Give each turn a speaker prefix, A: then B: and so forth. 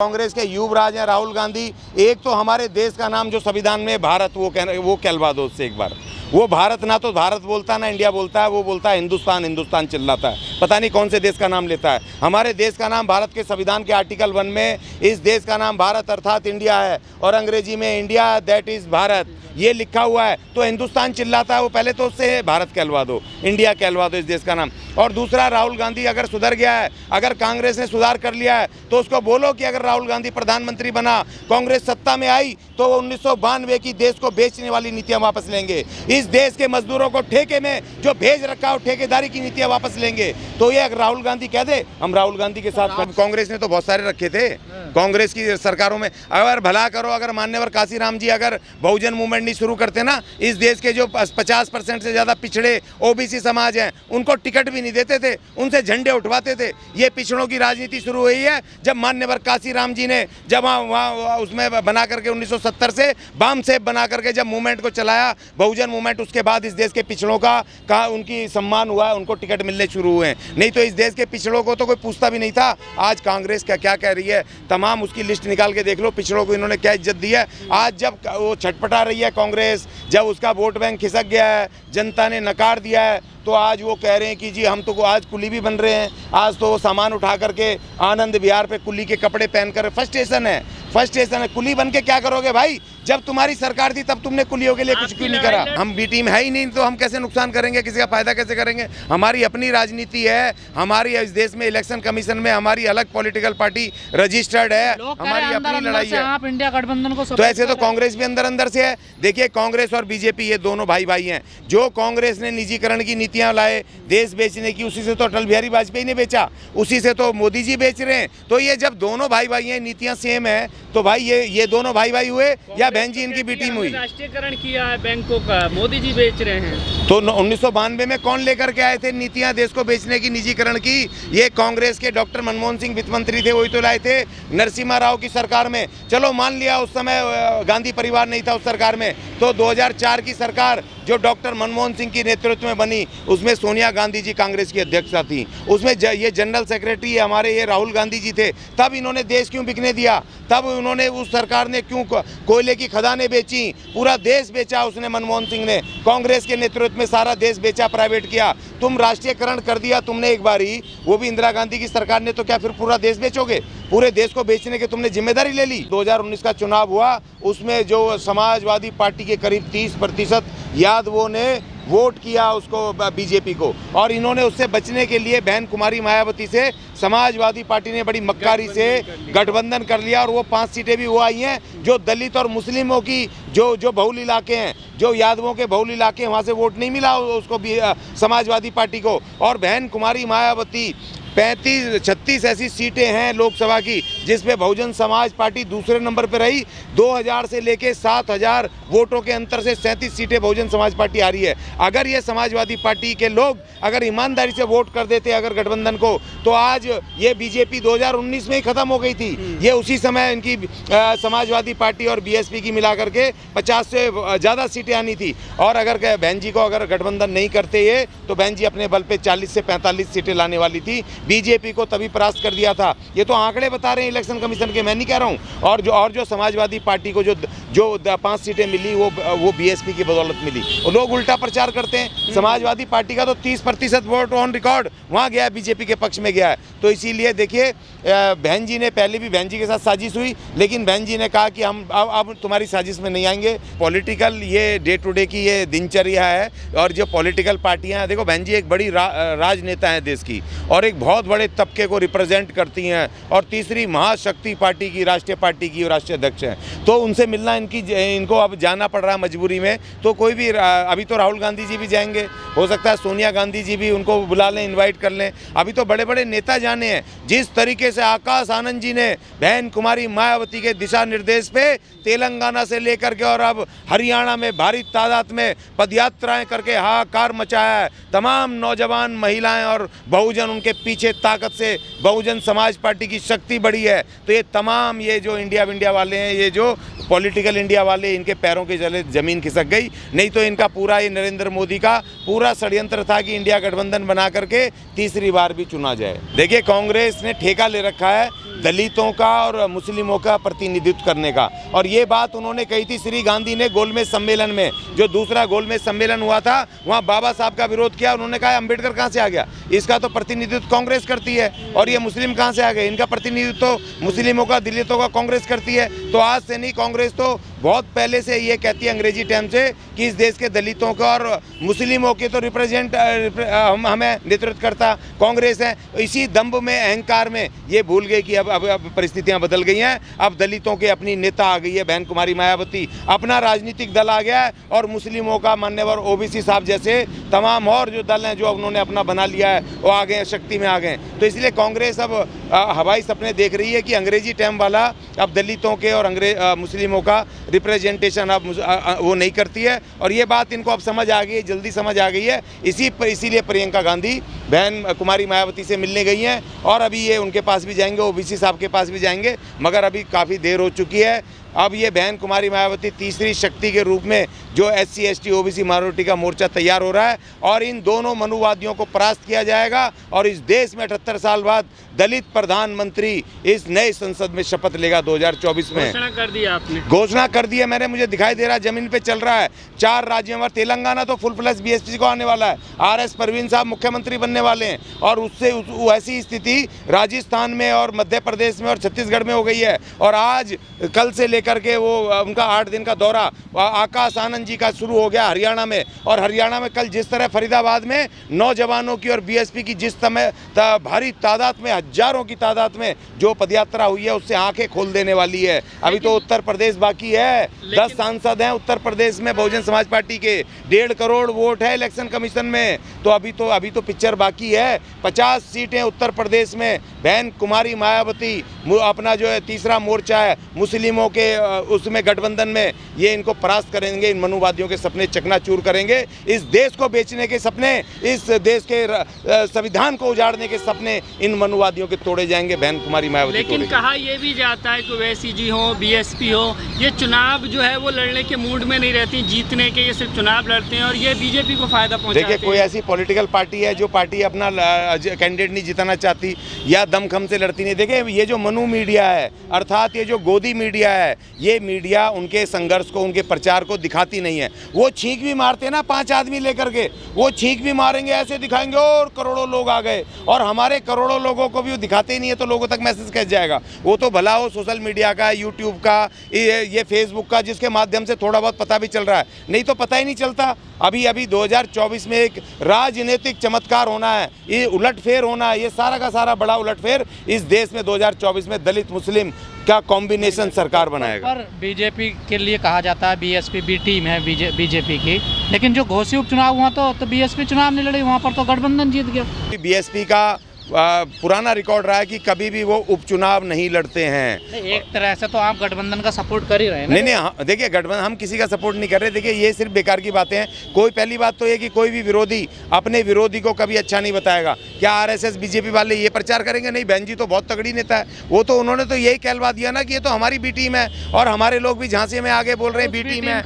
A: कांग्रेस के युवराज हैं राहुल गांधी। एक तो हमारे देश का नाम जो संविधान में भारत वो कहलवा दो उससे एक बार। वो भारत ना तो भारत बोलता है ना इंडिया बोलता है, वो बोलता है हिंदुस्तान हिंदुस्तान चिल्लाता है। पता नहीं कौन से देश का नाम लेता है। हमारे देश का नाम भारत के संविधान के आर्टिकल 1 में इस देश का नाम भारत अर्थात इंडिया है और अंग्रेजी में इंडिया दैट इज़ भारत ये लिखा हुआ है। तो हिंदुस्तान चिल्लाता है वो पहले तो उससे भारत कहलवा दो, इंडिया कहलवा दो इस देश का नाम। और दूसरा, राहुल गांधी अगर सुधर गया है, अगर कांग्रेस ने सुधार कर लिया है तो उसको बोलो कि अगर राहुल गांधी प्रधानमंत्री बना, कांग्रेस सत्ता में आई तो 1992 की देश को बेचने वाली नीतियां वापस लेंगे। इस देश के मजदूरों को ठेके में जो भेज रखा हो ठेकेदारी की नीतियां वापस लेंगे। तो ये अगर राहुल गांधी कह दे हम राहुल गांधी के साथ। कांग्रेस ने तो बहुत सारे रखे थे कांग्रेस की सरकारों में। अगर भला करो, अगर मान्यवर काशीराम जी अगर बहुजन मूवमेंट नहीं शुरू करते ना, इस देश के जो 50% से ज़्यादा पिछड़े ओबीसी समाज हैं उनको टिकट भी नहीं देते थे, उनसे झंडे उठवाते थे। ये पिछड़ों की राजनीति शुरू हुई है जब मान्यवर काशीराम जी ने जब वहाँ उसमें बना करके 1970 से बाम सेब बना करके जब मूवमेंट को चलाया, बहुजन मूवमेंट, उसके बाद इस देश के पिछड़ों का उनकी सम्मान हुआ, उनको टिकट मिलने शुरू हुए हैं। नहीं तो इस देश के पिछड़ों को तो कोई पूछता भी नहीं था। आज कांग्रेस क्या कह रही है, तमाम उसकी लिस्ट निकाल के देख लो, पिछड़ों को इन्होंने क्या इज्जत दी है। आज जब वो छटपटा रही है कांग्रेस, जब उसका वोट बैंक खिसक गया है, जनता ने नकार दिया है, तो आज वो कह रहे हैं कि जी हम तो आज कुली भी बन रहे हैं। आज तो वो सामान उठा करके आनंद विहार पे कुली के कपड़े पहनकर फर्स्ट स्टेशन है, कुली बन के क्या करोगे भाई? जब तुम्हारी सरकार थी तब तुमने कुलियों के लिए कुछ क्यों नहीं करा? हम बी टीम है ही नहीं तो हम कैसे नुकसान करेंगे, किसी का फायदा कैसे करेंगे? हमारी अपनी राजनीति है, हमारी इस देश में इलेक्शन कमीशन में हमारी अलग पॉलिटिकल पार्टी रजिस्टर्ड है, हमारी अपनी लड़ाई है।
B: आप इंडिया गठबंधन को
A: तो ऐसे तो कांग्रेस भी अंदर से है। देखिए कांग्रेस और बीजेपी ये दोनों भाई हैं। जो कांग्रेस ने निजीकरण की नीतियां लाए देश बेचने की, उसी से तो अटल बिहारी वाजपेयी ने बेचा, उसी से तो मोदी जी बेच रहे हैं। तो ये जब दोनों भाई हैं, नीतियां सेम है, तो भाई ये दोनों भाई हुए या बहन जी इनकी बी टीम हुई?
B: राष्ट्रीयकरण किया है बैंकों का, मोदी जी बेच रहे हैं।
A: तो 1992 में कौन लेकर के आए थे नीतियां देश को बेचने की, निजीकरण की? ये कांग्रेस के डॉक्टर मनमोहन सिंह वित्त मंत्री थे, वही तो लाए थे नरसिम्हा राव की सरकार में। चलो मान लिया उस समय गांधी परिवार नहीं था उस सरकार में, तो 2004 की सरकार जो डॉक्टर मनमोहन सिंह की नेतृत्व में बनी, उसमें सोनिया गांधी जी कांग्रेस की अध्यक्षा थी, उसमें ये जनरल सेक्रेटरी हमारे ये राहुल गांधी जी थे। तब इन्होंने देश क्यों बिकने दिया? तब उन्होंने, उस सरकार ने क्यों कोयले की खदानें बेची, पूरा देश बेचा उसने, मनमोहन सिंह ने कांग्रेस के नेतृत्व में सारा देश बेचा, प्राइवेट किया। तुम राष्ट्रीयकरण कर दिया तुमने एक बार ही, वो भी इंदिरा गांधी की सरकार ने, तो क्या फिर पूरा देश बेचोगे? पूरे देश को बेचने की तुमने जिम्मेदारी ले ली। 2019 का चुनाव हुआ, उसमें जो समाजवादी पार्टी के करीब 30% यादवों ने वोट किया उसको, बीजेपी को, और इन्होंने उससे बचने के लिए बहन कुमारी मायावती से समाजवादी पार्टी ने बड़ी मक्कारी से गठबंधन कर लिया और वो 5 सीटें भी वो आई हैं जो दलित और मुस्लिमों की जो बहुल इलाके हैं, जो यादवों के बहुल इलाके हैं, वहाँ से वोट नहीं मिला उसको भी समाजवादी पार्टी को। और बहन कुमारी मायावती 36 ऐसी सीटें हैं लोकसभा की जिसमें बहुजन समाज पार्टी दूसरे नंबर पर रही। 2000 से लेके 7000 वोटों के अंतर से 37 सीटें बहुजन समाज पार्टी आ रही है। अगर ये समाजवादी पार्टी के लोग अगर ईमानदारी से वोट कर देते अगर गठबंधन को, तो आज ये बीजेपी 2019 में ही खत्म हो गई थी। ये उसी समय इनकी समाजवादी पार्टी और बीएसपी की मिला करके 50 से ज़्यादा सीटें आनी थी। और अगर बहन जी को अगर गठबंधन नहीं करते ये, तो बहन जी अपने बल पे 40 से 45 सीटें लाने वाली थी। बीजेपी को तभी परास्त कर दिया था। ये तो आंकड़े बता रहे हैं इलेक्शन कमीशन के, मैं नहीं कह रहा हूँ। और जो समाजवादी पार्टी को जो 5 सीटें मिली वो बीएसपी की बदौलत मिली। और लोग उल्टा प्रचार करते हैं। समाजवादी पार्टी का तो 30% वोट ऑन रिकॉर्ड वहाँ गया, बीजेपी के पक्ष में गया है। तो इसीलिए देखिए बहन जी ने, पहले भी बहन जी के साथ साजिश हुई, लेकिन बहन जी ने कहा कि हम अब तुम्हारी साजिश में नहीं आएंगे। पॉलिटिकल ये डे टू डे की ये दिनचर्या है। और जो पॉलिटिकल पार्टियाँ, देखो बहन जी एक बड़ी राजनेता हैं देश की और एक बहुत बड़े तबके को रिप्रेजेंट करती हैं, और तीसरी महाशक्ति पार्टी की, राष्ट्रीय पार्टी की राष्ट्रीय अध्यक्ष हैं। तो उनसे मिलना इनको अब जाना पड़ रहा है मजबूरी में। तो कोई भी, अभी तो राहुल गांधी जी भी जाएंगे, हो सकता है सोनिया गांधी जी भी उनको बुला लें, इनवाइट कर लें। अभी तो बड़े बड़े नेता जाने हैं। जिस तरीके से आकाश आनंद जी ने बहन कुमारी मायावती के दिशा निर्देश पे तेलंगाना से लेकर के और अब हरियाणा में भारी तादाद में पदयात्राएं करके हाहाकार मचाया है। तमाम नौजवान महिलाएं और बहुजन उनके पीछे ताकत से बहुजन समाज पार्टी की शक्ति बढ़ी है। तो ये तमाम ये जो इंडिया वाले हैं, ये जो पॉलिटिकल इंडिया वाले, इनके पैरों के जले जमीन खिसक गई। नहीं तो इनका पूरा, ये नरेंद्र मोदी का पूरा षड्यंत्र था कि इंडिया गठबंधन बना करके तीसरी बार भी चुना जाए। देखिए कांग्रेस ने ठेका ले रखा है दलितों का और मुस्लिमों का प्रतिनिधित्व करने का। और ये बात उन्होंने कही थी श्री गांधी ने गोलमेज सम्मेलन में, जो दूसरा गोलमेज सम्मेलन हुआ था, वहाँ बाबा साहब का विरोध किया। उन्होंने कहा अम्बेडकर कहाँ से आ गया, इसका तो प्रतिनिधित्व कांग्रेस करती है, और ये मुस्लिम कहाँ से आ गए, इनका प्रतिनिधित्व तो मुस्लिमों का, दलितों का कांग्रेस करती है। तो आज से नहीं, कांग्रेस तो बहुत पहले से ये कहती है अंग्रेजी टाइम से कि इस देश के दलितों का और मुस्लिमों के तो हमें नेतृत्व करता कांग्रेस है। इसी दंभ में, अहंकार में ये भूल गए कि अब परिस्थितियां बदल गई हैं। अब दलितों के अपनी नेता आ गई है बहन कुमारी मायावती, अपना राजनीतिक दल आ गया है, और मुस्लिमों का मान्यवर ओबीसी साहब जैसे तमाम और जो दल हैं जो उन्होंने अपना बना लिया है, वो आ गए, शक्ति में आ गए। तो इसलिए कांग्रेस अब हवाई सपने देख रही है कि अंग्रेजी टाइम वाला अब दलितों के और मुस्लिमों का रिप्रेजेंटेशन अब वो नहीं करती है। और ये बात इनको अब समझ आ गई है, जल्दी समझ आ गई है। इसीलिए प्रियंका गांधी बहन कुमारी मायावती से मिलने गई हैं, और अभी ये उनके पास भी जाएंगे, ओबीसी साहब के पास भी जाएंगे, मगर अभी काफ़ी देर हो चुकी है। अब ये बहन कुमारी मायावती तीसरी शक्ति के रूप में जो SC ST OBC माइनॉरिटी का मोर्चा तैयार हो रहा है, और इन दोनों मनुवादियों को परास्त किया जाएगा। और इस देश में 78 साल बाद दलित प्रधानमंत्री इस नए संसद में शपथ लेगा 2024 में।
B: घोषणा कर दी आपने?
A: घोषणा कर दी है मैंने, मुझे दिखाई दे रहा है जमीन पे चल रहा है। 4 राज्यों में, तेलंगाना तो फुल प्लस BSP को आने वाला है, RS परवीन साहब मुख्यमंत्री बनने वाले हैं, और उससे वैसी स्थिति राजस्थान में और मध्य प्रदेश में और छत्तीसगढ़ में हो गई है। और आज कल से लेकर के वो उनका 8 दिन का दौरा आकाश आनंद जी का शुरू हो गया हरियाणा में। और हरियाणा में कल जिस तरह फरीदाबाद में नौजवानों की और BSP की जिस समय भारी तादाद में, हजारों की तादाद में जो पदयात्रा हुई है, उससे आंखें खोल देने वाली है। अभी तो उत्तर प्रदेश बाकी है, 10 सांसद हैं उत्तर प्रदेश में बहुजन समाज पार्टी के, 1.5 करोड़ वोट है इलेक्शन कमीशन में। तो अभी तो पिक्चर बाकी है। 50 सीटें उत्तर प्रदेश में बहन कुमारी मायावती अपना जो है तीसरा मोर्चा है मुस्लिमों के, उसमें गठबंधन में ये इनको परास्त करेंगे, इन मनुवादियों के सपने चकनाचूर करेंगे। इस देश को बेचने के सपने, इस देश के संविधान को उजाड़ने के सपने इन मनुवादियों के तोड़े जाएंगे, बहन कुमारी मायावती।
B: लेकिन कहा यह भी जाता है कि ओवैसी जी हो, BSP हो, ये चुनाव जो है वो लड़ने के मूड में नहीं रहती, जीतने के, ये सिर्फ चुनाव लड़ते हैं, और ये बीजेपी को फायदा पहुंचाते हैं।
A: देखिए, कोई ऐसी पॉलिटिकल पार्टी है जो पार्टी अपना कैंडिडेट नहीं जिताना चाहती या दमखम से लड़ती नहीं। देखिए, ये जो मनु मीडिया है, अर्थात ये जो गोदी मीडिया है, ये मीडिया उनके संघर्ष को, उनके प्रचार को दिखाती नहीं है। वो छींक भी मारते हैं ना 5 आदमी लेकर के, वो छींक भी मारेंगे, ऐसे दिखाएंगे और करोड़ों लोग आ गए, और हमारे करोड़ों लोगों को भी वो दिखाते ही नहीं है, तो लोगों तक मैसेज कैसे जाएगा। वो तो भला हो सोशल मीडिया का, यूट्यूब का, ये फेसबुक का, जिसके माध्यम से थोड़ा बहुत पता भी चल रहा है, नहीं तो पता ही नहीं चलता। अभी 2024 में एक राजनीतिक चमत्कार होना है, ये उलटफेर होना है, ये सारा का सारा बड़ा उलटफेर इस देश में 2024 में दलित मुस्लिम का कॉम्बिनेशन सरकार बनाएगा।
C: पर बीजेपी के लिए कहा जाता है BSP B टीम है बीजेपी की, लेकिन जो घोषित उपचुनाव हुआ तो BSP चुनाव नहीं लड़ी, वहाँ पर तो गठबंधन जीत गया।
A: BSP का पुराना रिकॉर्ड रहा है कि कभी भी वो उपचुनाव नहीं लड़ते हैं।
C: एक तरह से तो आप गठबंधन का सपोर्ट कर ही रहे हैं।
A: नहीं, देखिए, गठबंधन हम किसी का सपोर्ट नहीं कर रहे। देखिए, ये सिर्फ बेकार की बातें हैं। कोई, पहली बात तो ये कि कोई भी विरोधी अपने विरोधी को कभी अच्छा नहीं बताएगा। क्या RSS BJP वाले ये प्रचार करेंगे? नहीं, बहन जी तो बहुत तगड़ी नेता है, वो तो उन्होंने तो यही कहलवा दिया ना कि ये तो हमारी B टीम है, और हमारे लोग भी झांसे में आगे बोल रहे हैं B टीम है।